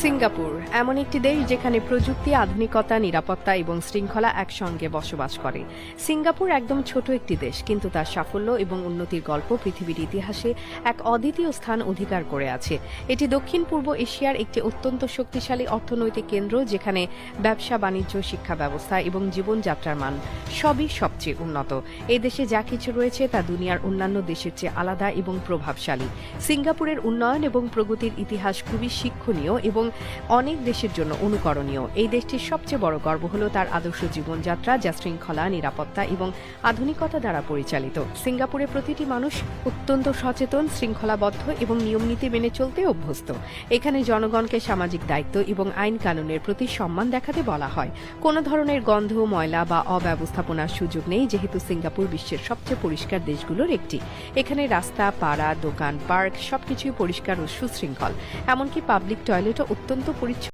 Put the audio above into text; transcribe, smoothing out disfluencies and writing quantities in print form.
Singapore এমন একটি দেশ যেখানে প্রযুক্তি, আধুনিকতা, নিরাপত্তা এবং শৃঙ্খলা একসঙ্গে বসবাস করে। সিঙ্গাপুর একদম ছোট একটি দেশ, কিন্তু তার সাফল্য এবং উন্নতির গল্প পৃথিবীর ইতিহাসে এক অদ্বিতীয় স্থান অধিকার করে আছে। এটি দক্ষিণ পূর্ব এশিয়ার একটি অত্যন্ত শক্তিশালী অর্থনৈতিক কেন্দ্র, যেখানে ব্যবসা, বাণিজ্য, শিক্ষা ব্যবস্থা এবং জীবনযাত্রার মান সবই সবচেয়ে উন্নত। এই দেশে যা কিছু রয়েছে তা দুনিয়ার অন্যান্য দেশের চেয়ে আলাদা এবং প্রভাবশালী। সিঙ্গাপুরের উন্নয়ন এবং প্রগতির ইতিহাস খুবই শিক্ষণীয় এবং অনেক দেশের জন্য অনুকরণীয়। এই দেশটির সবচেয়ে বড় গর্ব হল তার আদর্শ জীবনযাত্রা, যা শৃঙ্খলা, নিরাপত্তা এবং আধুনিকতা দ্বারা পরিচালিত। সিঙ্গাপুরে প্রতিটি মানুষ অত্যন্ত সচেতন, শৃঙ্খলাবদ্ধ এবং নিয়মনীতি মেনে চলতে অভ্যস্ত। এখানে জনগণকে সামাজিক দায়িত্ব এবং আইন কানুনের প্রতি সম্মান দেখাতে বলা হয়। কোনো ধরনের গন্ধ, ময়লা বা অব্যবস্থাপনার সুযোগ নেই, যেহেতু সিঙ্গাপুর বিশ্বের সবচেয়ে পরিষ্কার দেশগুলোর একটি। এখানে রাস্তা, পাড়া, দোকান, পার্ক সবকিছুই পরিষ্কার ও সুশৃঙ্খল। এমনকি পাবলিক টয়লেটও অত্যন্ত পরিচ্ছন্ন